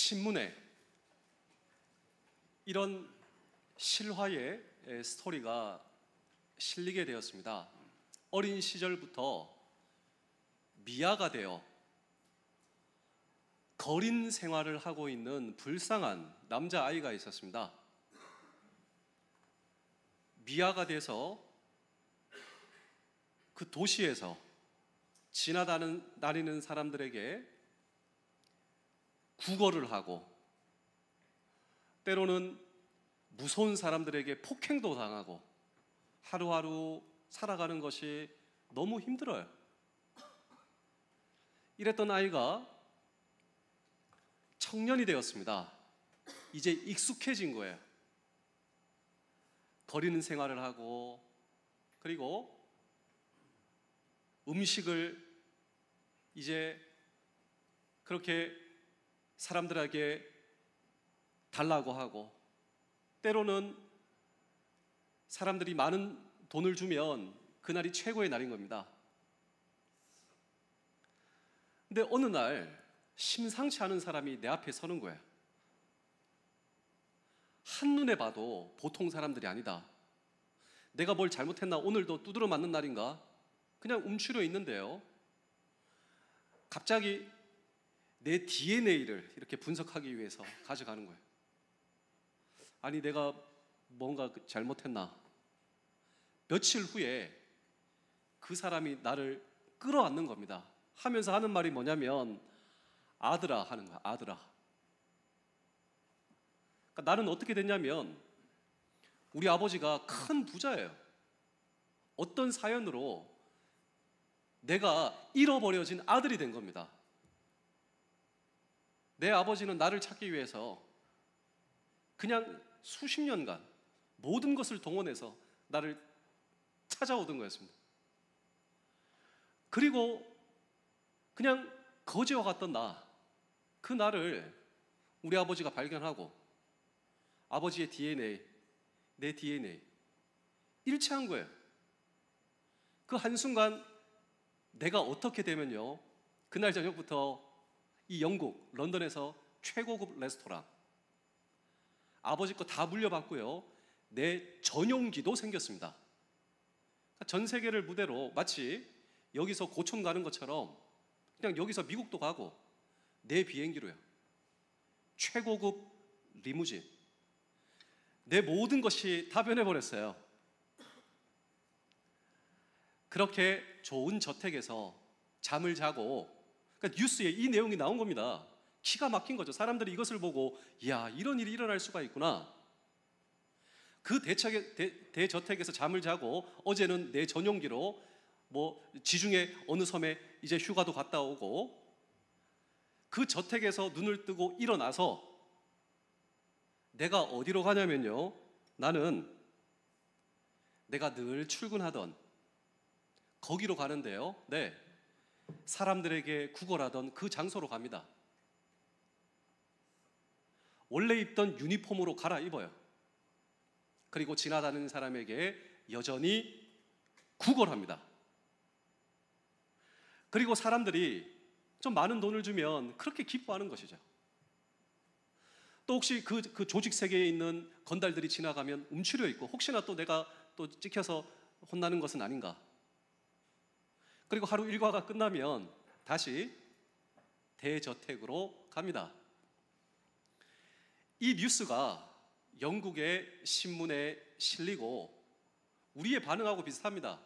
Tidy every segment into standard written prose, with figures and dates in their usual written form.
신문에 이런 실화의 스토리가 실리게 되었습니다. 어린 시절부터 미아가 되어 거린 생활을 하고 있는 불쌍한 남자아이가 있었습니다. 미아가 돼서 그 도시에서 지나다니는 사람들에게 구걸을 하고 때로는 무서운 사람들에게 폭행도 당하고 하루하루 살아가는 것이 너무 힘들어요. 이랬던 아이가 청년이 되었습니다. 이제 익숙해진 거예요. 거리는 생활을 하고 그리고 음식을 이제 그렇게 사람들에게 달라고 하고 때로는 사람들이 많은 돈을 주면 그날이 최고의 날인 겁니다. 근데 어느 날 심상치 않은 사람이 내 앞에 서는 거예요. 한눈에 봐도 보통 사람들이 아니다. 내가 뭘 잘못했나? 오늘도 두드러 맞는 날인가? 그냥 움츠려 있는데요. 갑자기 내 DNA를 이렇게 분석하기 위해서 가져가는 거예요. 아니 내가 뭔가 잘못했나? 며칠 후에 그 사람이 나를 끌어안는 겁니다. 하면서 하는 말이 뭐냐면 아들아 하는 거야. 아들아. 그러니까 나는 어떻게 됐냐면 우리 아버지가 큰 부자예요. 어떤 사연으로 내가 잃어버려진 아들이 된 겁니다. 내 아버지는 나를 찾기 위해서 그냥 수십 년간 모든 것을 동원해서 나를 찾아오던 거였습니다. 그리고 그냥 거지와 같던 그 나를 우리 아버지가 발견하고 아버지의 DNA, 내 DNA 일치한 거예요. 그 한순간 내가 어떻게 되면요, 그날 저녁부터 이 영국 런던에서 최고급 레스토랑 아버지 거 다 물려받고요, 내 전용기도 생겼습니다. 전 세계를 무대로 마치 여기서 고촌 가는 것처럼 그냥 여기서 미국도 가고 내 비행기로요, 최고급 리무진, 내 모든 것이 다 변해버렸어요. 그렇게 좋은 저택에서 잠을 자고, 그러니까 뉴스에 이 내용이 나온 겁니다. 기가 막힌 거죠. 사람들이 이것을 보고 이야, 이런 일이 일어날 수가 있구나. 그 대저택에서 잠을 자고 어제는 내 전용기로 지중해 어느 섬에 이제 휴가도 갔다 오고, 그 저택에서 눈을 뜨고 일어나서 내가 어디로 가냐면요, 나는 내가 늘 출근하던 거기로 가는데요, 네, 사람들에게 구걸하던 그 장소로 갑니다. 원래 입던 유니폼으로 갈아입어요. 그리고 지나다니는 사람에게 여전히 구걸합니다. 그리고 사람들이 좀 많은 돈을 주면 그렇게 기뻐하는 것이죠. 또 혹시 그 조직 세계에 있는 건달들이 지나가면 움츠려 있고 혹시나 또 내가 또 찍혀서 혼나는 것은 아닌가. 그리고 하루 일과가 끝나면 다시 대저택으로 갑니다. 이 뉴스가 영국의 신문에 실리고 우리의 반응하고 비슷합니다.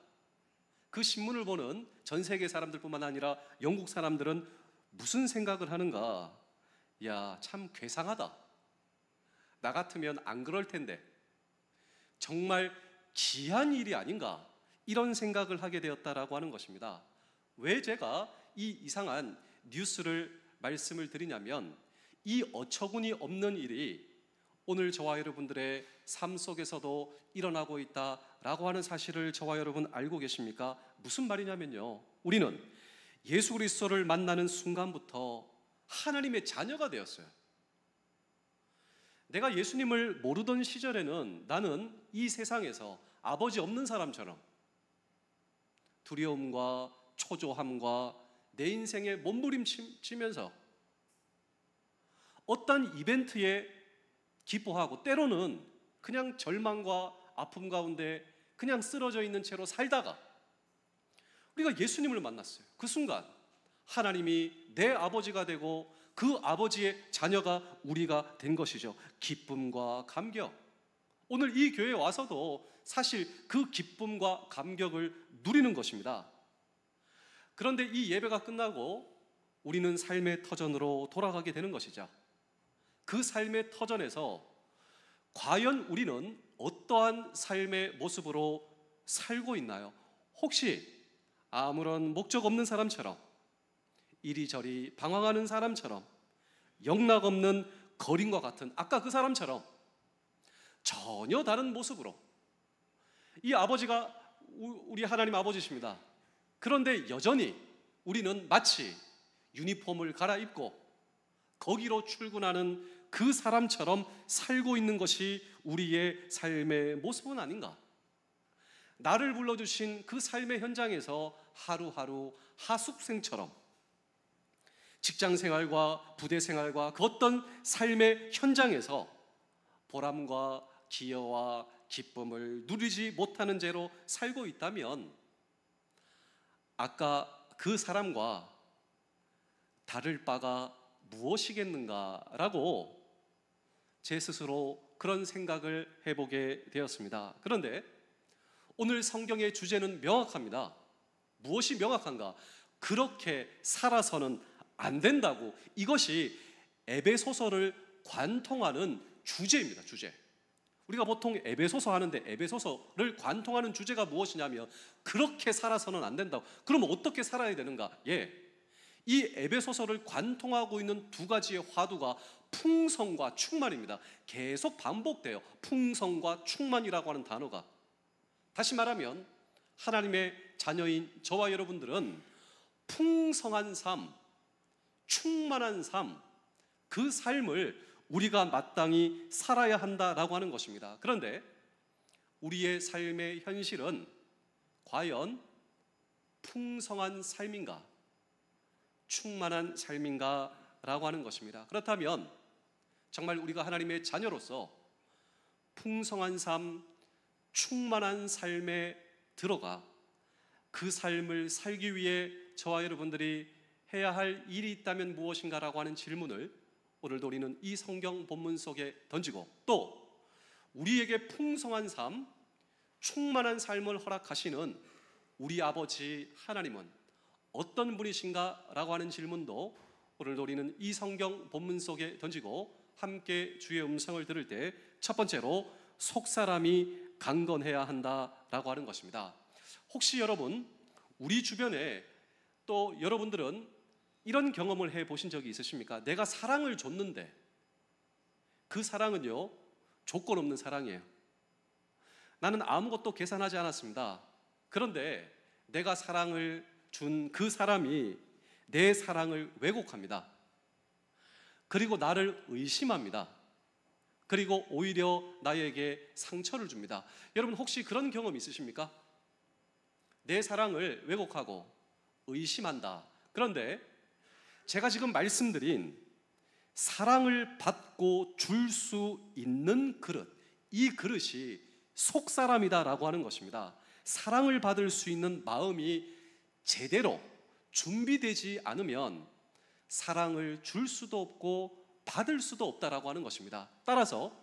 그 신문을 보는 전 세계 사람들뿐만 아니라 영국 사람들은 무슨 생각을 하는가? 야, 참 괴상하다. 나 같으면 안 그럴 텐데. 정말 기이한 일이 아닌가? 이런 생각을 하게 되었다라고 하는 것입니다. 왜 제가 이 이상한 뉴스를 말씀을 드리냐면, 이 어처구니 없는 일이 오늘 저와 여러분들의 삶 속에서도 일어나고 있다라고 하는 사실을 저와 여러분 알고 계십니까? 무슨 말이냐면요, 우리는 예수 그리스도를 만나는 순간부터 하나님의 자녀가 되었어요. 내가 예수님을 모르던 시절에는 나는 이 세상에서 아버지 없는 사람처럼 두려움과 초조함과 내 인생에 몸부림치면서 어떤 이벤트에 기뻐하고 때로는 그냥 절망과 아픔 가운데 그냥 쓰러져 있는 채로 살다가 우리가 예수님을 만났어요. 그 순간 하나님이 내 아버지가 되고 그 아버지의 자녀가 우리가 된 것이죠. 기쁨과 감격. 오늘 이 교회에 와서도 사실 그 기쁨과 감격을 누리는 것입니다. 그런데 이 예배가 끝나고 우리는 삶의 터전으로 돌아가게 되는 것이죠. 그 삶의 터전에서 과연 우리는 어떠한 삶의 모습으로 살고 있나요? 혹시 아무런 목적 없는 사람처럼, 이리저리 방황하는 사람처럼, 영락없는 거린과 같은 아까 그 사람처럼 전혀 다른 모습으로, 이 아버지가 우리 하나님 아버지십니다. 그런데 여전히 우리는 마치 유니폼을 갈아입고 거기로 출근하는 그 사람처럼 살고 있는 것이 우리의 삶의 모습은 아닌가? 나를 불러주신 그 삶의 현장에서 하루하루 하숙생처럼 직장생활과 부대생활과 그 어떤 삶의 현장에서 보람과 기여와 기쁨을 누리지 못하는 죄로 살고 있다면 아까 그 사람과 다를 바가 무엇이겠는가라고 제 스스로 그런 생각을 해보게 되었습니다. 그런데 오늘 성경의 주제는 명확합니다. 무엇이 명확한가? 그렇게 살아서는 안 된다고. 이것이 에베소서를 관통하는 주제입니다. 주제. 우리가 보통 에베소서 하는데 에베소서를 관통하는 주제가 무엇이냐면 그렇게 살아서는 안 된다고. 그럼 어떻게 살아야 되는가? 이 에베소서를 관통하고 있는 두 가지의 화두가 풍성과 충만입니다. 계속 반복돼요. 풍성과 충만이라고 하는 단어가. 다시 말하면 하나님의 자녀인 저와 여러분들은 풍성한 삶, 충만한 삶, 그 삶을 우리가 마땅히 살아야 한다라고 하는 것입니다. 그런데 우리의 삶의 현실은 과연 풍성한 삶인가, 충만한 삶인가 라고 하는 것입니다. 그렇다면 정말 우리가 하나님의 자녀로서 풍성한 삶, 충만한 삶에 들어가 그 삶을 살기 위해 저와 여러분들이 해야 할 일이 있다면 무엇인가라고 하는 질문을 오늘도 우리는 이 성경 본문 속에 던지고, 또 우리에게 풍성한 삶, 충만한 삶을 허락하시는 우리 아버지 하나님은 어떤 분이신가 라고 하는 질문도 오늘도 우리는 이 성경 본문 속에 던지고 함께 주의 음성을 들을 때 첫 번째로 속사람이 강건해야 한다라고 하는 것입니다. 혹시 여러분 우리 주변에 또 여러분들은 이런 경험을 해보신 적이 있으십니까? 내가 사랑을 줬는데 그 사랑은요 조건 없는 사랑이에요. 나는 아무것도 계산하지 않았습니다. 그런데 내가 사랑을 준 그 사람이 내 사랑을 왜곡합니다. 그리고 나를 의심합니다. 그리고 오히려 나에게 상처를 줍니다. 여러분 혹시 그런 경험 있으십니까? 내 사랑을 왜곡하고 의심한다. 그런데 제가 지금 말씀드린 사랑을 받고 줄 수 있는 그릇, 이 그릇이 속사람이다라고 하는 것입니다. 사랑을 받을 수 있는 마음이 제대로 준비되지 않으면 사랑을 줄 수도 없고 받을 수도 없다라고 하는 것입니다. 따라서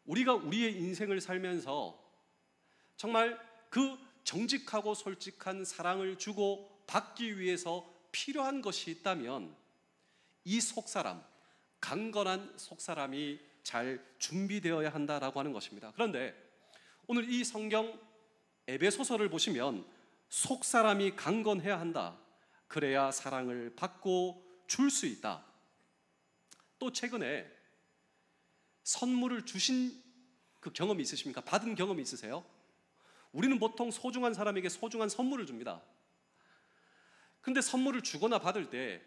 우리가 우리의 인생을 살면서 정말 그 정직하고 솔직한 사랑을 주고 받기 위해서 필요한 것이 있다면 이 속사람, 강건한 속사람이 잘 준비되어야 한다라고 하는 것입니다. 그런데 오늘 이 성경 에베소서를 보시면 속사람이 강건해야 한다. 그래야 사랑을 받고 줄 수 있다. 또 최근에 선물을 주신 그 경험이 있으십니까? 받은 경험이 있으세요? 우리는 보통 소중한 사람에게 소중한 선물을 줍니다. 근데 선물을 주거나 받을 때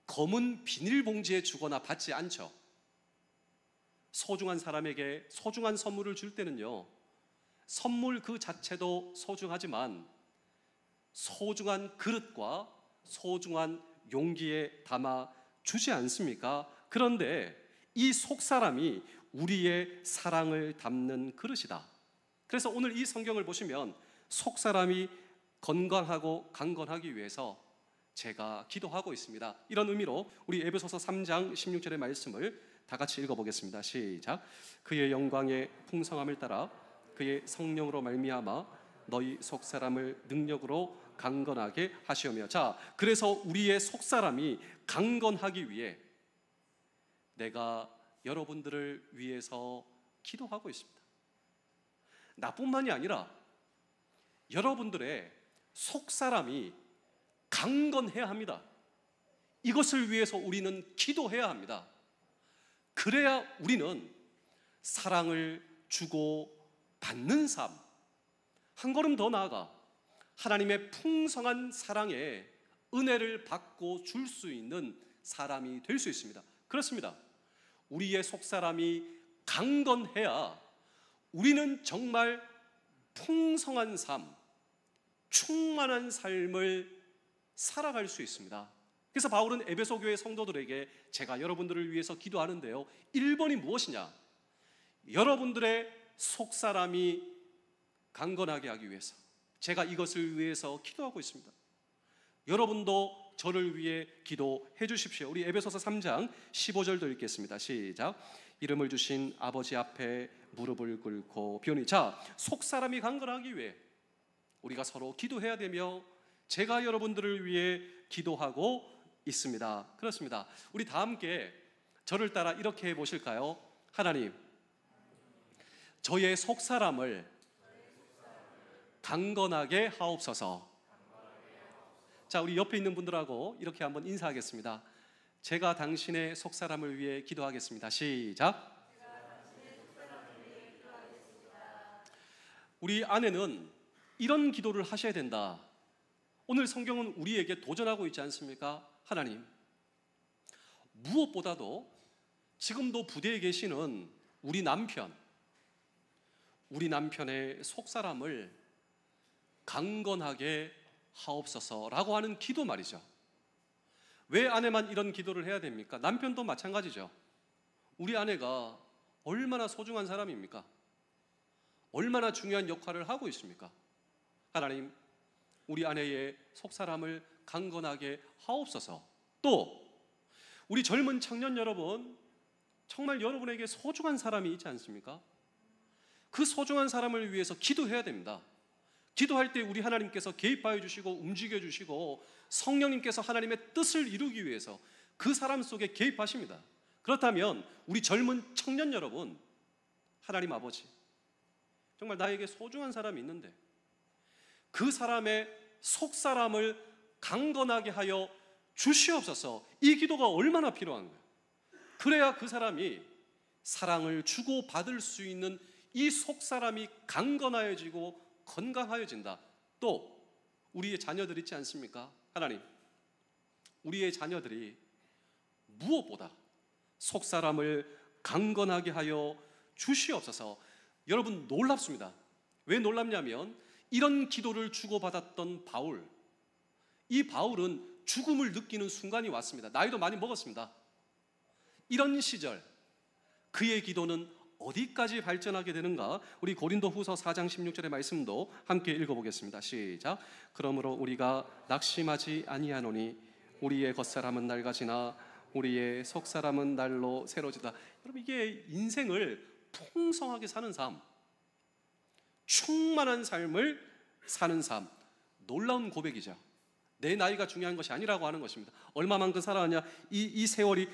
검은 비닐봉지에 주거나 받지 않죠. 소중한 사람에게 소중한 선물을 줄 때는요, 선물 그 자체도 소중하지만 소중한 그릇과 소중한 용기에 담아 주지 않습니까? 그런데 이 속사람이 우리의 사랑을 담는 그릇이다. 그래서 오늘 이 성경을 보시면 속사람이 건강하고 강건하기 위해서 제가 기도하고 있습니다. 이런 의미로 우리 에베소서 3장 16절의 말씀을 다 같이 읽어보겠습니다. 시작. 그의 영광의 풍성함을 따라 그의 성령으로 말미암아 너희 속사람을 능력으로 강건하게 하시오며. 자, 그래서 우리의 속사람이 강건하기 위해 내가 여러분들을 위해서 기도하고 있습니다. 나뿐만이 아니라 여러분들의 속사람이 강건해야 합니다. 이것을 위해서 우리는 기도해야 합니다. 그래야 우리는 사랑을 주고 받는 삶, 한 걸음 더 나아가 하나님의 풍성한 사랑에 은혜를 받고 줄 수 있는 사람이 될 수 있습니다. 그렇습니다. 우리의 속사람이 강건해야 우리는 정말 풍성한 삶, 충만한 삶을 살아갈 수 있습니다. 그래서 바울은 에베소 교회 성도들에게 제가 여러분들을 위해서 기도하는데요, 1번이 무엇이냐? 여러분들의 속사람이 강건하게 하기 위해서 제가 이것을 위해서 기도하고 있습니다. 여러분도 저를 위해 기도해 주십시오. 우리 에베소서 3장 15절도 읽겠습니다. 시작. 이름을 주신 아버지 앞에 무릎을 꿇고 비오니. 자, 속사람이 강건하기 위해 우리가 서로 기도해야 되며 제가 여러분들을 위해 기도하고 있습니다. 그렇습니다. 우리 다 함께 저를 따라 이렇게 해보실까요? 하나님, 저의 속사람을 강건하게 하옵소서. 자, 우리 옆에 있는 분들하고 이렇게 한번 인사하겠습니다. 제가 당신의 속사람을 위해 기도하겠습니다. 시작. 우리 안에는 이런 기도를 하셔야 된다. 오늘 성경은 우리에게 도전하고 있지 않습니까? 하나님, 무엇보다도 지금도 부대에 계시는 우리 남편의 속사람을 강건하게 하옵소서라고 하는 기도 말이죠. 왜 아내만 이런 기도를 해야 됩니까? 남편도 마찬가지죠. 우리 아내가 얼마나 소중한 사람입니까? 얼마나 중요한 역할을 하고 있습니까? 하나님, 우리 아내의 속사람을 강건하게 하옵소서. 또 우리 젊은 청년 여러분, 정말 여러분에게 소중한 사람이 있지 않습니까? 그 소중한 사람을 위해서 기도해야 됩니다. 기도할 때 우리 하나님께서 개입하여 주시고 움직여 주시고 성령님께서 하나님의 뜻을 이루기 위해서 그 사람 속에 개입하십니다. 그렇다면 우리 젊은 청년 여러분, 하나님 아버지, 정말 나에게 소중한 사람이 있는데 그 사람의 속사람을 강건하게 하여 주시옵소서. 이 기도가 얼마나 필요한 거예요. 그래야 그 사람이 사랑을 주고 받을 수 있는 이 속사람이 강건하여지고 건강하여진다. 또 우리의 자녀들 있지 않습니까? 하나님, 우리의 자녀들이 무엇보다 속사람을 강건하게 하여 주시옵소서. 여러분, 놀랍습니다. 왜 놀랍냐면 이런 기도를 주고받았던 바울, 이 바울은 죽음을 느끼는 순간이 왔습니다. 나이도 많이 먹었습니다. 이런 시절 그의 기도는 어디까지 발전하게 되는가? 우리 고린도후서 4장 16절의 말씀도 함께 읽어보겠습니다. 시작. 그러므로 우리가 낙심하지 아니하노니 우리의 겉사람은 낡아지나 우리의 속사람은 날로 새로지다. 여러분, 이게 인생을 풍성하게 사는 삶, 충만한 삶을 사는 삶, 놀라운 고백이죠. 내 나이가 중요한 것이 아니라고 하는 것입니다. 얼마만큼 살아가냐, 이 세월이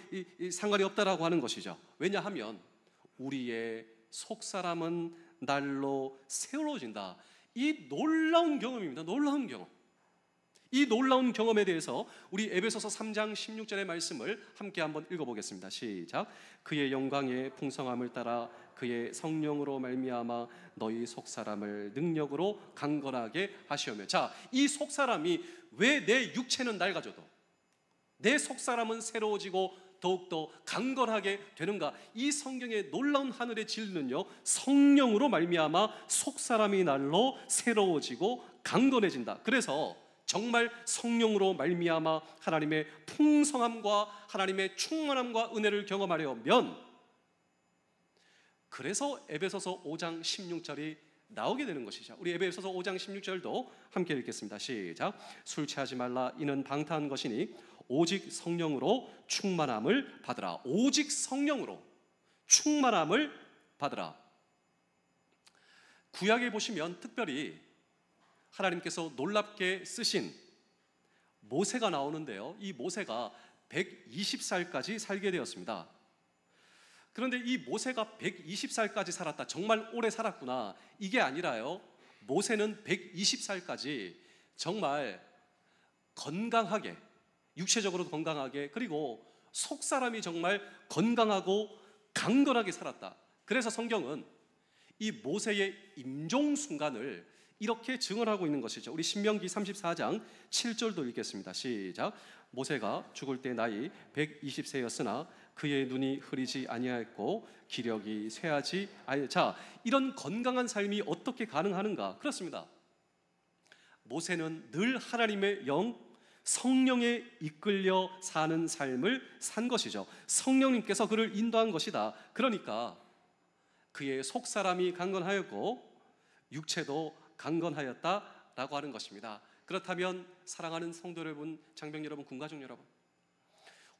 상관이 없다라고 하는 것이죠. 왜냐하면 우리의 속사람은 날로 새로워진다. 이 놀라운 경험입니다. 놀라운 경험. 이 놀라운 경험에 대해서 우리 에베소서 3장 16절의 말씀을 함께 한번 읽어보겠습니다. 시작. 그의 영광의 풍성함을 따라 그의 성령으로 말미암아 너희 속사람을 능력으로 강건하게 하시오며. 자, 이 속사람이 왜 내 육체는 낡아져도 내 속사람은 새로워지고 더욱더 강건하게 되는가? 이 성경의 놀라운 하늘의 진리는요, 성령으로 말미암아 속사람이 날로 새로워지고 강건해진다. 그래서 정말 성령으로 말미암아 하나님의 풍성함과 하나님의 충만함과 은혜를 경험하려면, 그래서 에베소서 5장 16절이 나오게 되는 것이죠. 우리 에베소서 5장 16절도 함께 읽겠습니다. 시작. 술 취하지 말라. 이는 방탕한 것이니 오직 성령으로 충만함을 받으라. 오직 성령으로 충만함을 받으라. 구약에 보시면 특별히 하나님께서 놀랍게 쓰신 모세가 나오는데요, 이 모세가 120살까지 살게 되었습니다. 그런데 이 모세가 120살까지 살았다, 정말 오래 살았구나, 이게 아니라요, 모세는 120살까지 정말 건강하게, 육체적으로 건강하게, 그리고 속사람이 정말 건강하고 강건하게 살았다. 그래서 성경은 이 모세의 임종 순간을 이렇게 증언하고 있는 것이죠. 우리 신명기 34장 7절도 읽겠습니다. 시작. 모세가 죽을 때 나이 120세였으나 그의 눈이 흐리지 아니하였고 기력이 쇠하지 아니. 자, 이런 건강한 삶이 어떻게 가능하는가? 그렇습니다. 모세는 늘 하나님의 영, 성령에 이끌려 사는 삶을 산 것이죠. 성령님께서 그를 인도한 것이다. 그러니까 그의 속사람이 강건하였고 육체도 강건하였다라고 하는 것입니다. 그렇다면 사랑하는 성도 여러분, 장병 여러분, 군가족 여러분,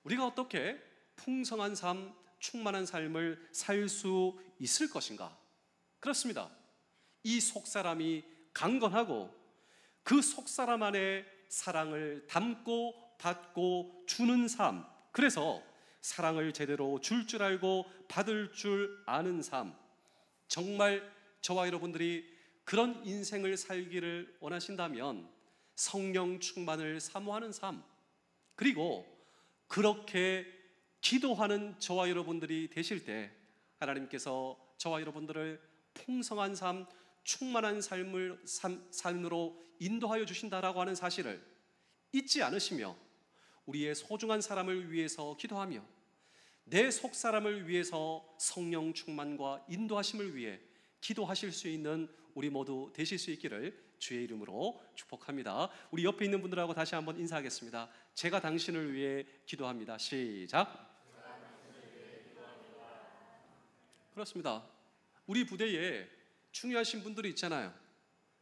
우리가 어떻게 풍성한 삶, 충만한 삶을 살 수 있을 것인가? 그렇습니다. 이 속사람이 강건하고 그 속사람 안에 사랑을 담고 받고 주는 삶, 그래서 사랑을 제대로 줄 줄 알고 받을 줄 아는 삶, 정말 저와 여러분들이 그런 인생을 살기를 원하신다면 성령 충만을 사모하는 삶, 그리고 그렇게 기도하는 저와 여러분들이 되실 때 하나님께서 저와 여러분들을 풍성한 삶, 충만한 삶으로 인도하여 주신다라고 하는 사실을 잊지 않으시며 우리의 소중한 사람을 위해서 기도하며 내 속사람을 위해서 성령 충만과 인도하심을 위해 기도하실 수 있는 우리 모두 되실 수 있기를 주의 이름으로 축복합니다. 우리 옆에 있는 분들하고 다시 한번 인사하겠습니다. 제가 당신을 위해 기도합니다. 시작. 그렇습니다. 우리 부대에 중요하신 분들이 있잖아요.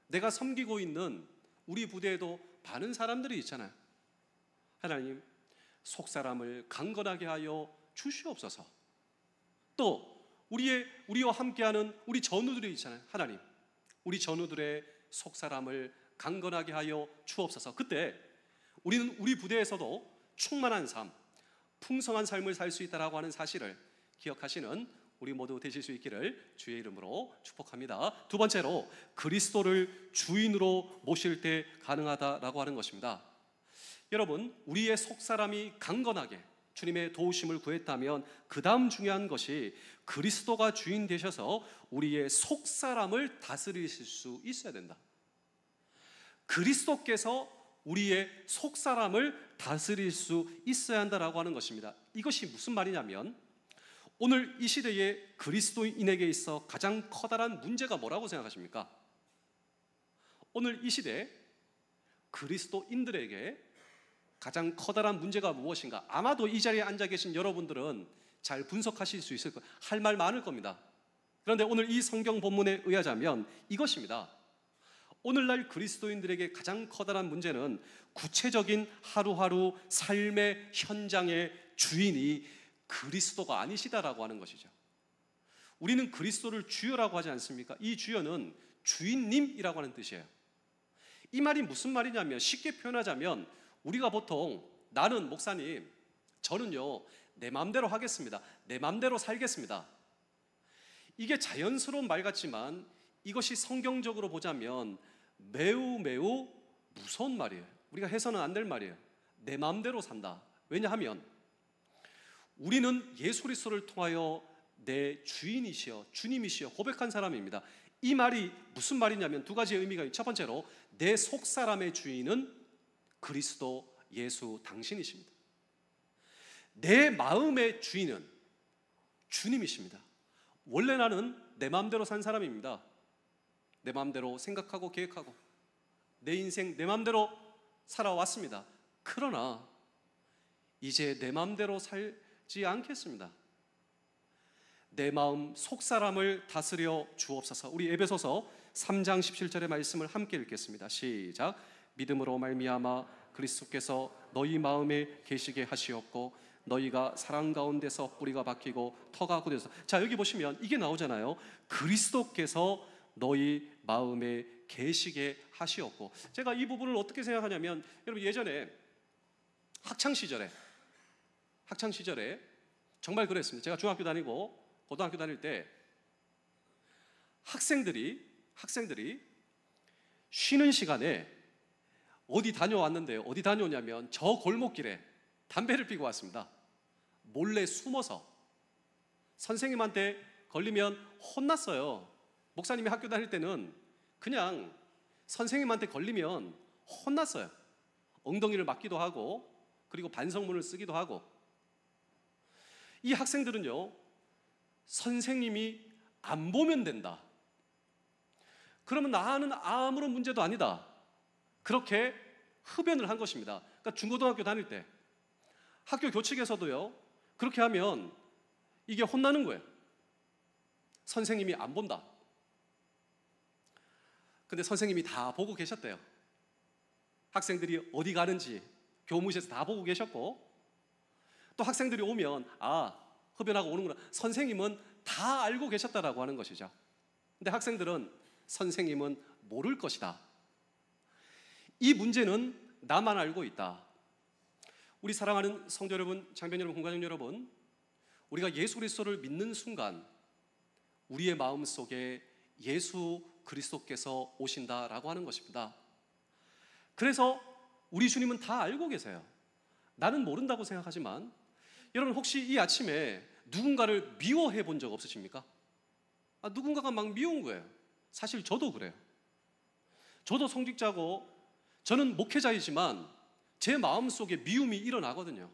내가 섬기고 있는 우리 부대에도 많은 사람들이 있잖아요. 하나님, 속사람을 강건하게 하여 주시옵소서. 또 우리와 함께하는 우리 전우들이 있잖아요. 하나님, 우리 전우들의 속사람을 강건하게 하여 주옵소서. 그때 우리는 우리 부대에서도 충만한 삶, 풍성한 삶을 살 수 있다라고 하는 사실을 기억하시는 우리 모두 되실 수 있기를 주의 이름으로 축복합니다. 두 번째로, 그리스도를 주인으로 모실 때 가능하다라고 하는 것입니다. 여러분, 우리의 속사람이 강건하게 주님의 도우심을 구했다면 그 다음 중요한 것이 그리스도가 주인 되셔서 우리의 속사람을 다스리실 수 있어야 된다. 그리스도께서 우리의 속사람을 다스릴 수 있어야 한다라고 하는 것입니다. 이것이 무슨 말이냐면, 오늘 이 시대에 그리스도인에게 있어 가장 커다란 문제가 뭐라고 생각하십니까? 오늘 이 시대에 그리스도인들에게 가장 커다란 문제가 무엇인가? 아마도 이 자리에 앉아 계신 여러분들은 잘 분석하실 수 있을 거예요. 할 말 많을 겁니다. 그런데 오늘 이 성경 본문에 의하자면 이것입니다. 오늘날 그리스도인들에게 가장 커다란 문제는 구체적인 하루하루 삶의 현장의 주인이 그리스도가 아니시다라고 하는 것이죠. 우리는 그리스도를 주여라고 하지 않습니까? 이 주여는 주인님이라고 하는 뜻이에요. 이 말이 무슨 말이냐면, 쉽게 표현하자면 우리가 보통 나는 목사님, 저는요 내 마음대로 하겠습니다, 내 마음대로 살겠습니다, 이게 자연스러운 말 같지만 이것이 성경적으로 보자면 매우 매우 무서운 말이에요. 우리가 해서는 안 될 말이에요. 내 마음대로 산다. 왜냐하면 우리는 예수 그리스도를 통하여 내 주인이시여 주님이시여 고백한 사람입니다. 이 말이 무슨 말이냐면 두 가지의 의미가 있어요. 첫 번째로, 내 속사람의 주인은 그리스도 예수 당신이십니다. 내 마음의 주인은 주님이십니다. 원래 나는 내 마음대로 산 사람입니다. 내 마음대로 생각하고 계획하고 내 인생 내 마음대로 살아왔습니다. 그러나 이제 내 마음대로 살지 않겠습니다. 내 마음 속사람을 다스려 주옵소서. 우리 에베소서 3장 17절의 말씀을 함께 읽겠습니다. 시작. 믿음으로 말미암아 그리스도께서 너희 마음에 계시게 하시었고 너희가 사랑 가운데서 뿌리가 박히고 터가 굳어서. 자, 여기 보시면 이게 나오잖아요. 그리스도께서 너희 마음에 계시게 하시었고. 제가 이 부분을 어떻게 생각하냐면, 여러분 예전에 학창 시절에 정말 그랬습니다. 제가 중학교 다니고 고등학교 다닐 때 학생들이 쉬는 시간에 어디 다녀왔는데요. 어디 다녀오냐면 저 골목길에 담배를 피고 왔습니다. 몰래 숨어서. 선생님한테 걸리면 혼났어요. 목사님이 학교 다닐 때는 그냥 선생님한테 걸리면 혼났어요. 엉덩이를 맞기도 하고 그리고 반성문을 쓰기도 하고. 이 학생들은요, 선생님이 안 보면 된다. 그러면 나는 아무런 문제도 아니다. 그렇게 흡연을 한 것입니다. 그러니까 중고등학교 다닐 때 학교 교칙에서도요, 그렇게 하면 이게 혼나는 거예요. 선생님이 안 본다. 근데 선생님이 다 보고 계셨대요. 학생들이 어디 가는지 교무실에서 다 보고 계셨고, 또 학생들이 오면 흡연하고 오는구나. 선생님은 다 알고 계셨다라고 하는 것이죠. 근데 학생들은 선생님은 모를 것이다. 이 문제는 나만 알고 있다. 우리 사랑하는 성도 여러분, 장변 여러분, 공가족 여러분, 우리가 예수 그리스도를 믿는 순간 우리의 마음속에 예수 그리스도께서 오신다라고 하는 것입니다. 그래서 우리 주님은 다 알고 계세요. 나는 모른다고 생각하지만, 여러분 혹시 이 아침에 누군가를 미워해 본 적 없으십니까? 누군가가 막 미운 거예요. 사실 저도 그래요. 저도 성직자고 저는 목회자이지만 제 마음속에 미움이 일어나거든요.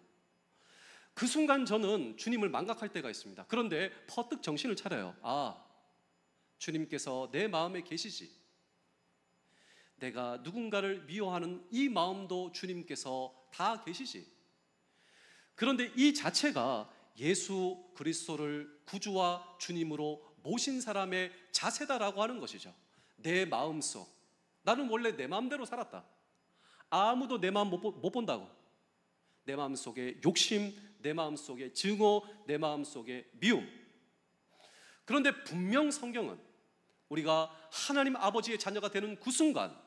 그 순간 저는 주님을 망각할 때가 있습니다. 그런데 퍼뜩 정신을 차려요. 주님께서 내 마음에 계시지. 내가 누군가를 미워하는 이 마음도 주님께서 다 계시지. 그런데 이 자체가 예수 그리스도를 구주와 주님으로 모신 사람의 자세다라고 하는 것이죠. 내 마음속. 나는 원래 내 마음대로 살았다. 아무도 내 마음 못 본다고. 내 마음속에 욕심, 내 마음속에 증오, 내 마음속에 미움. 그런데 분명 성경은 우리가 하나님 아버지의 자녀가 되는 그 순간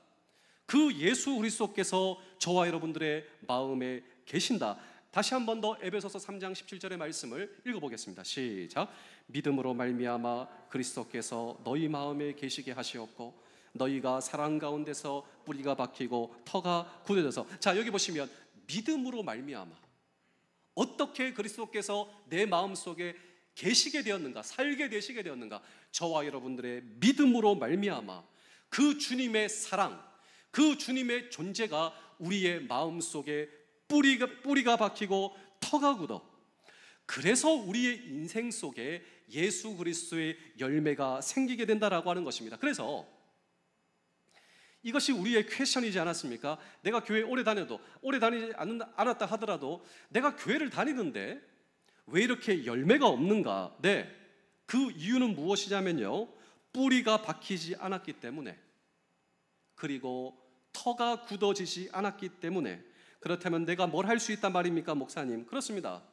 그 예수 그리스도께서 저와 여러분들의 마음에 계신다. 다시 한 번 더 에베소서 3장 17절의 말씀을 읽어보겠습니다. 시작. 믿음으로 말미암아 그리스도께서 너희 마음에 계시게 하시었고 너희가 사랑 가운데서 뿌리가 박히고 터가 굳어져서. 자, 여기 보시면 믿음으로 말미암아. 어떻게 그리스도께서 내 마음속에 계시게 되었는가, 살게 되시게 되었는가? 저와 여러분들의 믿음으로 말미암아 그 주님의 사랑, 그 주님의 존재가 우리의 마음속에 뿌리가 박히고 터가 굳어. 그래서 우리의 인생 속에 예수 그리스도의 열매가 생기게 된다라고 하는 것입니다. 그래서 이것이 우리의 퀘션이지 않았습니까? 내가 교회 오래 다니지 않았다 하더라도 내가 교회를 다니는데 왜 이렇게 열매가 없는가? 네, 그 이유는 무엇이냐면요, 뿌리가 박히지 않았기 때문에, 그리고 터가 굳어지지 않았기 때문에. 그렇다면 내가 뭘 할 수 있단 말입니까, 목사님? 그렇습니다.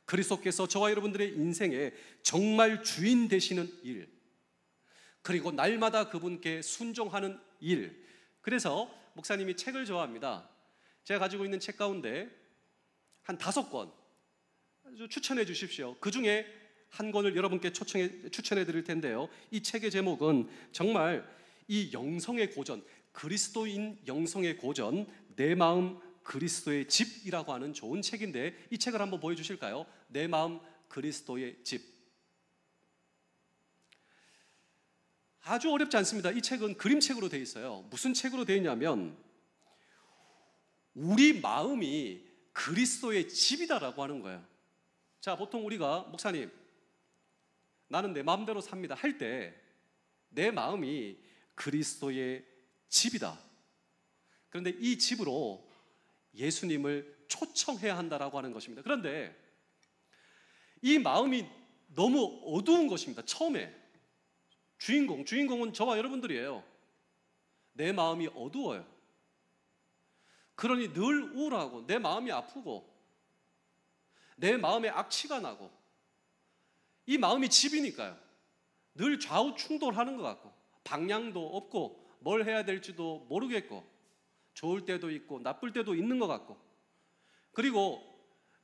그리스도께서 저와 여러분들의 인생에 정말 주인 되시는 일, 그리고 날마다 그분께 순종하는 일. 그래서 목사님이 책을 좋아합니다. 제가 가지고 있는 책 가운데 한 5권 아주 추천해 주십시오. 그 중에 한 권을 여러분께 추천해 드릴 텐데요, 이 책의 제목은 정말 이 영성의 고전, 그리스도인 영성의 고전, 내 마음 그리스도의 집이라고 하는 좋은 책인데, 이 책을 한번 보여주실까요? 내 마음 그리스도의 집. 아주 어렵지 않습니다. 이 책은 그림책으로 되어 있어요. 무슨 책으로 되어 있냐면 우리 마음이 그리스도의 집이다라고 하는 거예요. 자, 보통 우리가 목사님 나는 내 마음대로 삽니다 할 때 내 마음이 그리스도의 집이다. 그런데 이 집으로 예수님을 초청해야 한다라고 하는 것입니다. 그런데 이 마음이 너무 어두운 것입니다. 처음에 주인공은 저와 여러분들이에요. 내 마음이 어두워요. 그러니 늘 우울하고 내 마음이 아프고 내 마음에 악취가 나고 이 마음이 집이니까요. 늘 좌우 충돌하는 것 같고 방향도 없고 뭘 해야 될지도 모르겠고 좋을 때도 있고 나쁠 때도 있는 것 같고 그리고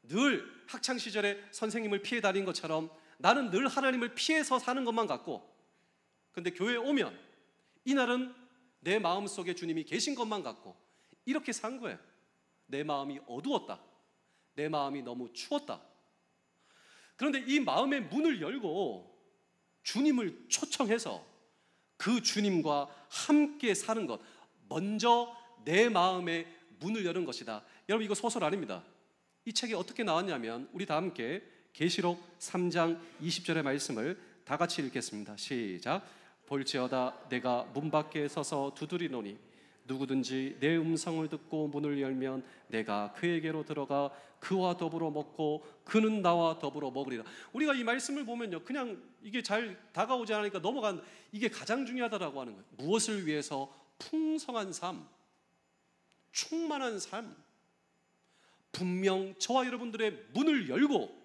늘 학창시절에 선생님을 피해 다닌 것처럼 나는 늘 하나님을 피해서 사는 것만 같고 근데 교회에 오면 이날은 내 마음속에 주님이 계신 것만 같고 이렇게 산 거예요. 내 마음이 어두웠다. 내 마음이 너무 추웠다. 그런데 이 마음의 문을 열고 주님을 초청해서 그 주님과 함께 사는 것, 먼저 내 마음의 문을 여는 것이다. 여러분 이거 소설 아닙니다. 이 책이 어떻게 나왔냐면 우리 다 함께 계시록 3장 20절의 말씀을 다 같이 읽겠습니다. 시작. 볼지어다 내가 문 밖에 서서 두드리노니 누구든지 내 음성을 듣고 문을 열면 내가 그에게로 들어가 그와 더불어 먹고 그는 나와 더불어 먹으리라. 우리가 이 말씀을 보면요 그냥 이게 잘 다가오지 않으니까 넘어간 이게 가장 중요하다라고 하는 거예요. 무엇을 위해서? 풍성한 삶, 충만한 삶. 분명 저와 여러분들의 문을 열고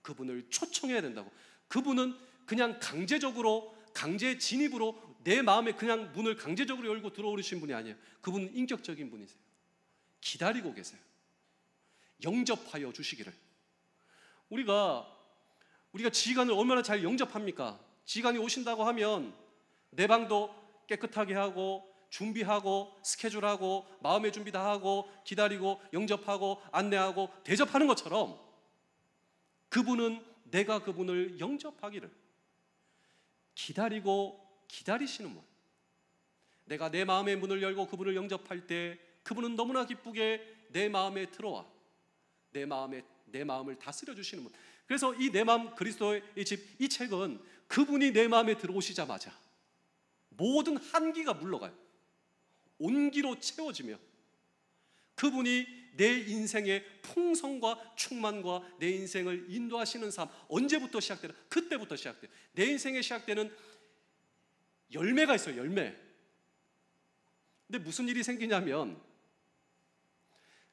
그분을 초청해야 된다고. 그분은 그냥 강제적으로 강제 진입으로 내 마음에 그냥 문을 강제적으로 열고 들어오신 분이 아니에요. 그분은 인격적인 분이세요. 기다리고 계세요. 영접하여 주시기를. 우리가 지휘관을 얼마나 잘 영접합니까? 지휘관이 오신다고 하면 내 방도 깨끗하게 하고 준비하고 스케줄하고 마음의 준비 다 하고 기다리고 영접하고 안내하고 대접하는 것처럼 그분은 내가 그분을 영접하기를 기다리시는 분. 내가 내 마음의 문을 열고 그분을 영접할 때 그분은 너무나 기쁘게 내 마음에 들어와 내 마음을 다스려 주시는 분. 그래서 이 내 마음 그리스도의 집, 이 책은 그분이 내 마음에 들어오시자마자 모든 한기가 물러가요. 온기로 채워지며 그분이 내 인생의 풍성과 충만과 내 인생을 인도하시는 삶. 언제부터 시작되나? 그때부터 시작돼요. 내 인생에 시작되는 열매가 있어요. 열매. 근데 무슨 일이 생기냐면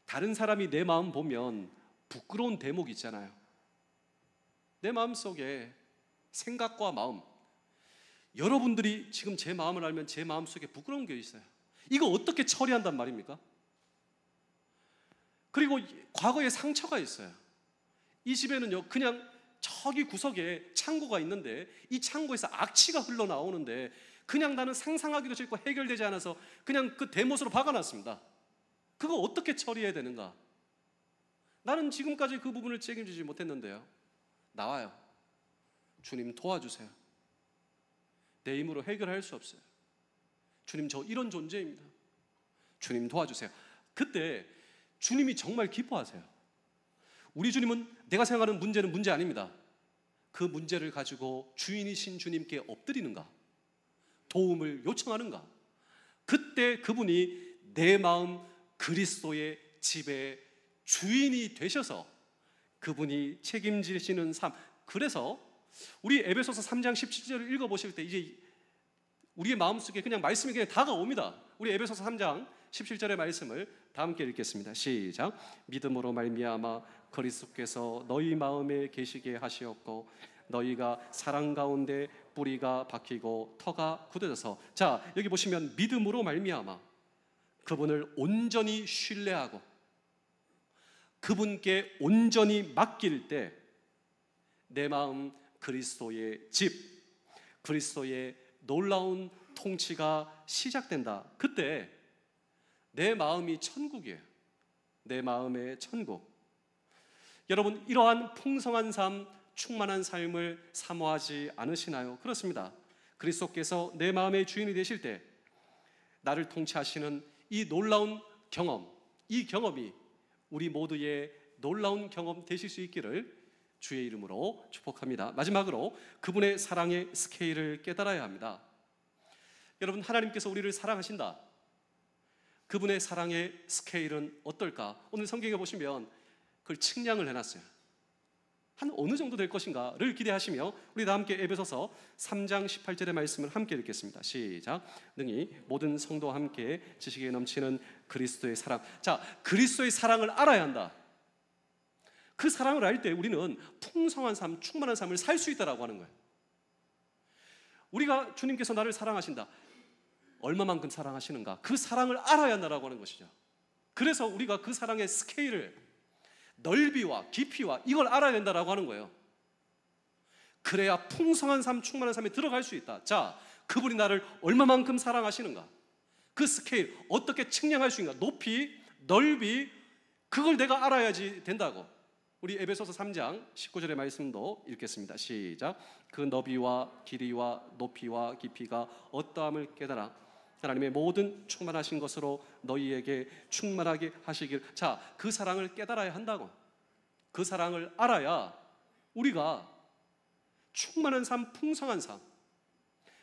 다른 사람이 내 마음 보면 부끄러운 대목이 있잖아요. 내 마음속에 생각과 마음, 여러분들이 지금 제 마음을 알면 제 마음속에 부끄러운 게 있어요. 이거 어떻게 처리한단 말입니까? 그리고 과거에 상처가 있어요. 이 집에는요 그냥 저기 구석에 창고가 있는데 이 창고에서 악취가 흘러나오는데 그냥 나는 상상하기도 싫고 해결되지 않아서 그냥 그 대못으로 박아놨습니다. 그거 어떻게 처리해야 되는가? 나는 지금까지 그 부분을 책임지지 못했는데요. 나와요. 주님 도와주세요. 내 힘으로 해결할 수 없어요. 주님 저 이런 존재입니다. 주님 도와주세요. 그때 주님이 정말 기뻐하세요. 우리 주님은 내가 생각하는 문제는 문제 아닙니다. 그 문제를 가지고 주인이신 주님께 엎드리는가? 도움을 요청하는가? 그때 그분이 내 마음 그리스도의 집의 주인이 되셔서 그분이 책임지시는 삶. 그래서 우리 에베소서 3장 17절을 읽어보실 때 이제 우리의 마음속에 그냥 말씀이 그냥 다가옵니다. 우리 에베소서 3장 17절의 말씀을 다 함께 읽겠습니다. 시작. 믿음으로 말미암아 그리스도께서 너희 마음에 계시게 하시었고 너희가 사랑 가운데 뿌리가 박히고 터가 굳어져서. 자, 여기 보시면 믿음으로 말미암아 그분을 온전히 신뢰하고 그분께 온전히 맡길 때 내 마음 그리스도의 집, 그리스도의 놀라운 통치가 시작된다. 그때 내 마음이 천국이에요. 내 마음의 천국. 여러분 이러한 풍성한 삶, 충만한 삶을 사모하지 않으시나요? 그렇습니다. 그리스도께서 내 마음의 주인이 되실 때 나를 통치하시는 이 놀라운 경험, 이 경험이 우리 모두의 놀라운 경험 되실 수 있기를 주의 이름으로 축복합니다. 마지막으로 그분의 사랑의 스케일을 깨달아야 합니다. 여러분 하나님께서 우리를 사랑하신다. 그분의 사랑의 스케일은 어떨까? 오늘 성경에 보시면 그걸 측량을 해놨어요. 한 어느 정도 될 것인가를 기대하시며 우리 다 함께 에베소서 3장 18절의 말씀을 함께 읽겠습니다. 시작. 능히 모든 성도와 함께 지식에 넘치는 그리스도의 사랑. 자, 그리스도의 사랑을 알아야 한다. 그 사랑을 알 때 우리는 풍성한 삶, 충만한 삶을 살 수 있다라고 하는 거예요. 우리가 주님께서 나를 사랑하신다. 얼마만큼 사랑하시는가? 그 사랑을 알아야 한다라고 하는 것이죠. 그래서 우리가 그 사랑의 스케일을, 넓이와 깊이와 이걸 알아야 된다라고 하는 거예요. 그래야 풍성한 삶, 충만한 삶에 들어갈 수 있다. 자, 그분이 나를 얼마만큼 사랑하시는가? 그 스케일 어떻게 측량할 수 있는가? 높이, 넓이, 그걸 내가 알아야지 된다고. 우리 에베소서 3장 19절의 말씀도 읽겠습니다. 시작. 그 너비와 길이와 높이와 깊이가 어떠함을 깨달아 하나님의 모든 충만하신 것으로 너희에게 충만하게 하시길. 자, 그 사랑을 깨달아야 한다고. 그 사랑을 알아야 우리가 충만한 삶, 풍성한 삶,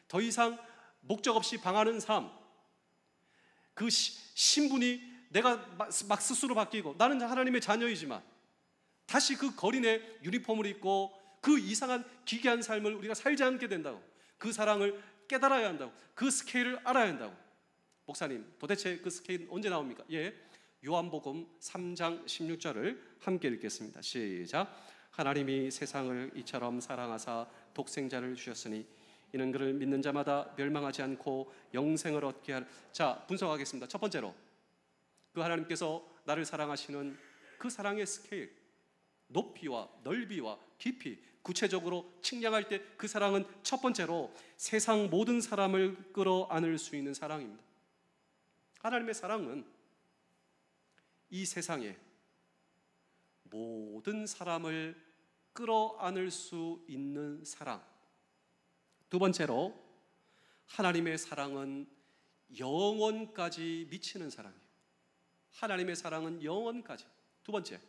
더 이상 목적 없이 방하는 삶, 그 신분이 내가 막 스스로 바뀌고 나는 하나님의 자녀이지만 다시 그 거린의 유니폼을 입고 그 이상한 기괴한 삶을 우리가 살지 않게 된다고. 그 사랑을 깨달아야 한다고. 그 스케일을 알아야 한다고. 목사님, 도대체 그 스케일은 언제 나옵니까? 예, 요한복음 3장 16절을 함께 읽겠습니다. 시작. 하나님이 세상을 이처럼 사랑하사 독생자를 주셨으니 이는 그를 믿는 자마다 멸망하지 않고 영생을 얻게 하는. 자, 분석하겠습니다. 첫 번째로 그 하나님께서 나를 사랑하시는 그 사랑의 스케일, 높이와 넓이와 깊이, 구체적으로 측량할 때 그 사랑은 첫 번째로 세상 모든 사람을 끌어안을 수 있는 사랑입니다. 하나님의 사랑은 이 세상에 모든 사람을 끌어안을 수 있는 사랑. 두 번째로 하나님의 사랑은 영원까지 미치는 사랑이에요. 하나님의 사랑은 영원까지. 두 번째.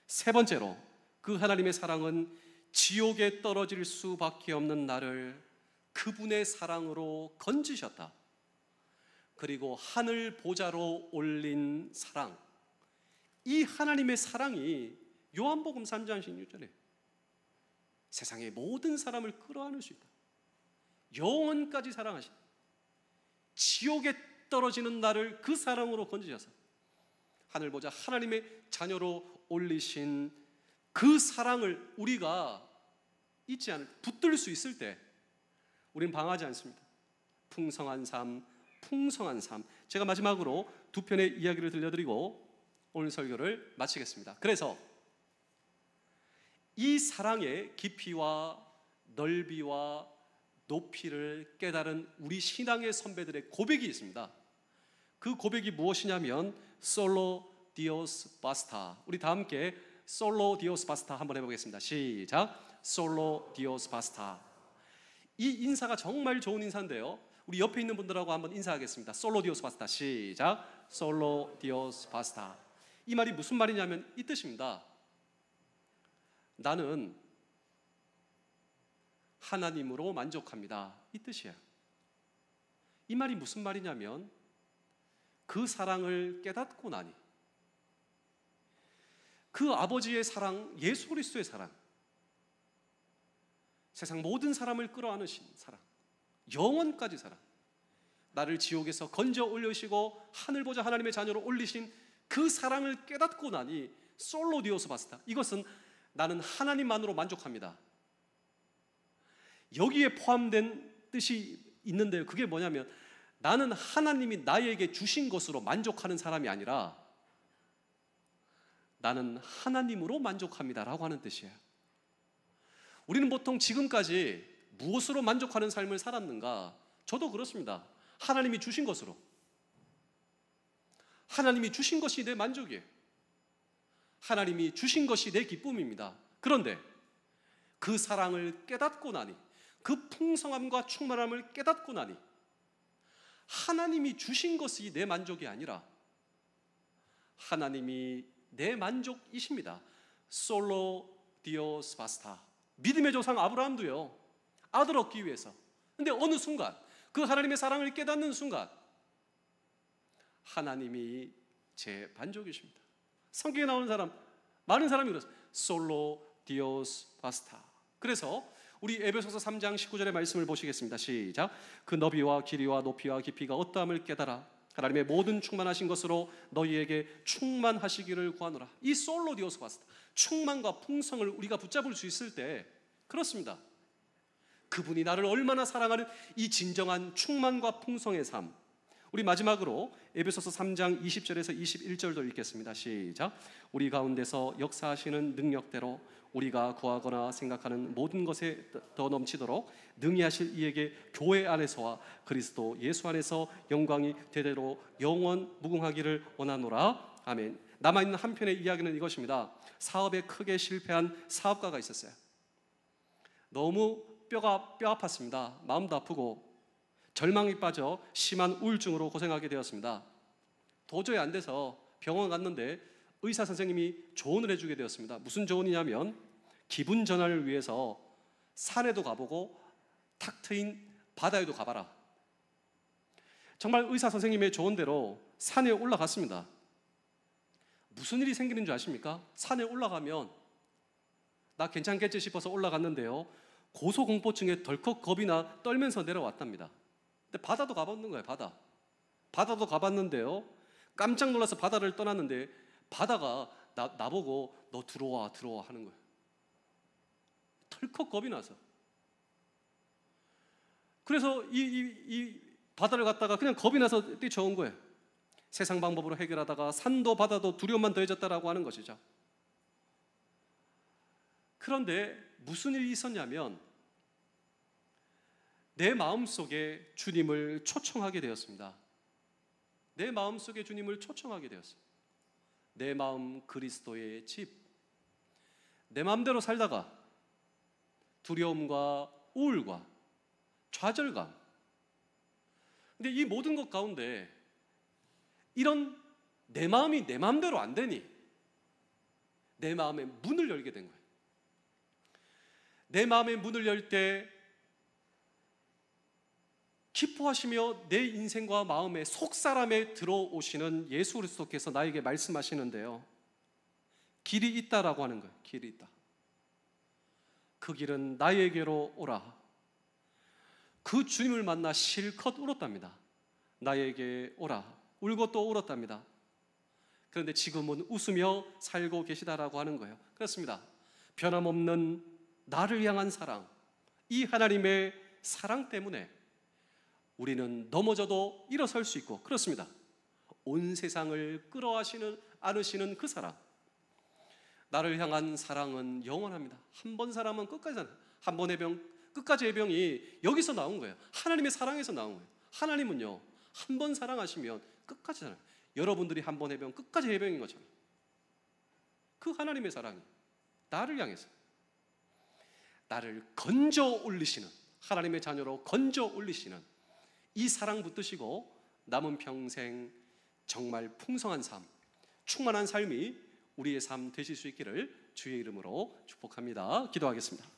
세 번째로 그 하나님의 사랑은 지옥에 떨어질 수밖에 없는 나를 그분의 사랑으로 건지셨다. 그리고 하늘 보좌로 올린 사랑. 이 하나님의 사랑이 요한복음 3장 16절에 세상의 모든 사람을 끌어안을 수 있다. 영원까지 사랑하신, 지옥에 떨어지는 나를 그 사랑으로 건지셔서 하늘 보좌 하나님의 자녀로 올리신 그 사랑을 우리가 잊지 않을, 붙들 수 있을 때 우리는 방하지 않습니다. 풍성한 삶, 풍성한 삶. 제가 마지막으로 두 편의 이야기를 들려드리고 오늘 설교를 마치겠습니다. 그래서 이 사랑의 깊이와 넓이와 높이를 깨달은 우리 신앙의 선배들의 고백이 있습니다. 그 고백이 무엇이냐면 솔로 디오스 바스타. 우리 다 함께 솔로 디오스 바스타 한번 해보겠습니다. 시작. 솔로 디오스 바스타. 이 인사가 정말 좋은 인사인데요, 우리 옆에 있는 분들하고 한번 인사하겠습니다. 솔로 디오스 바스타. 시작. 솔로 디오스 바스타. 이 말이 무슨 말이냐면 이 뜻입니다. 나는 하나님으로 만족합니다. 이 뜻이에요. 이 말이 무슨 말이냐면 그 사랑을 깨닫고 나니, 그 아버지의 사랑, 예수 그리스도의 사랑, 세상 모든 사람을 끌어안으신 사랑, 영원까지 사랑, 나를 지옥에서 건져 올리시고 하늘 보좌 하나님의 자녀로 올리신 그 사랑을 깨닫고 나니 솔로 디오스 바스타. 이것은 나는 하나님만으로 만족합니다. 여기에 포함된 뜻이 있는데요, 그게 뭐냐면 나는 하나님이 나에게 주신 것으로 만족하는 사람이 아니라 나는 하나님으로 만족합니다라고 하는 뜻이에요. 우리는 보통 지금까지 무엇으로 만족하는 삶을 살았는가? 저도 그렇습니다. 하나님이 주신 것으로. 하나님이 주신 것이 내 만족이에요. 하나님이 주신 것이 내 기쁨입니다. 그런데 그 사랑을 깨닫고 나니, 그 풍성함과 충만함을 깨닫고 나니 하나님이 주신 것이 내 만족이 아니라 하나님이 내 만족이십니다. 솔로 디오스 바스타. 믿음의 조상 아브라함도요, 아들 얻기 위해서. 근데 어느 순간 그 하나님의 사랑을 깨닫는 순간 하나님이 제 반족이십니다. 성경에 나오는 사람, 많은 사람이 그랬어요. 솔로 디오스 바스타. 그래서 우리 에베소서 3장 19절의 말씀을 보시겠습니다. 시작. 그 너비와 길이와 높이와 깊이가 어떠함을 깨달아 하나님의 모든 충만하신 것으로 너희에게 충만하시기를 구하노라. 이 솔로 디오스 바스타, 충만과 풍성을 우리가 붙잡을 수 있을 때, 그렇습니다, 그분이 나를 얼마나 사랑하는 이 진정한 충만과 풍성의 삶. 우리 마지막으로 에베소서 3장 20절에서 21절도 읽겠습니다. 시작. 우리 가운데서 역사하시는 능력대로 우리가 구하거나 생각하는 모든 것에 더 넘치도록 능히 하실 이에게 교회 안에서와 그리스도 예수 안에서 영광이 대대로 영원 무궁하기를 원하노라. 아멘. 남아있는 한편의 이야기는 이것입니다. 사업에 크게 실패한 사업가가 있었어요. 너무 뼈 아팠습니다. 마음도 아프고 절망이 빠져 심한 우울증으로 고생하게 되었습니다. 도저히 안 돼서 병원 갔는데 의사 선생님이 조언을 해주게 되었습니다. 무슨 조언이냐면 기분 전환을 위해서 산에도 가보고 탁 트인 바다에도 가봐라. 정말 의사 선생님의 조언대로 산에 올라갔습니다. 무슨 일이 생기는 줄 아십니까? 산에 올라가면 나 괜찮겠지 싶어서 올라갔는데요, 고소공포증에 덜컥 겁이 나 떨면서 내려왔답니다. 근데 바다도 가봤는 거예요. 바다도 가봤는데요, 깜짝 놀라서 바다를 떠났는데 바다가 나보고 너 들어와 하는 거예요. 덜컥 겁이 나서. 그래서 이 바다를 갔다가 그냥 겁이 나서 뛰쳐온 거예요. 세상 방법으로 해결하다가 산도 바다도 두려움만 더해졌다라고 하는 것이죠. 그런데 무슨 일이 있었냐면 내 마음속에 주님을 초청하게 되었습니다. 내 마음속에 주님을 초청하게 되었어요. 내 마음 그리스도의 집. 내 마음대로 살다가 두려움과 우울과 좌절감, 근데 이 모든 것 가운데 이런 내 마음이 내 마음대로 안 되니 내 마음의 문을 열게 된 거예요. 내 마음의 문을 열 때 기뻐하시며 내 인생과 마음의 속사람에 들어오시는 예수 그리스도께서 나에게 말씀하시는데요, 길이 있다라고 하는 거예요. 길이 있다. 그 길은 나에게로 오라. 그 주님을 만나 실컷 울었답니다. 나에게 오라. 울고 또 울었답니다. 그런데 지금은 웃으며 살고 계시다라고 하는 거예요. 그렇습니다. 변함없는 나를 향한 사랑, 이 하나님의 사랑 때문에 우리는 넘어져도 일어설 수 있고, 그렇습니다. 온 세상을 안으시는 그 사랑, 나를 향한 사랑은 영원합니다. 한 번 사랑은 끝까지 사랑. 한 번의 병, 끝까지의 병이 여기서 나온 거예요. 하나님의 사랑에서 나온 거예요. 하나님은요, 한 번 사랑하시면 끝까지 사랑. 여러분들이 한 번 해병 끝까지 해병인 것처럼 그 하나님의 사랑이 나를 향해서 나를 건져 올리시는, 하나님의 자녀로 건져 올리시는 이 사랑 붙드시고 남은 평생 정말 풍성한 삶, 충만한 삶이 우리의 삶 되실 수 있기를 주의 이름으로 축복합니다. 기도하겠습니다.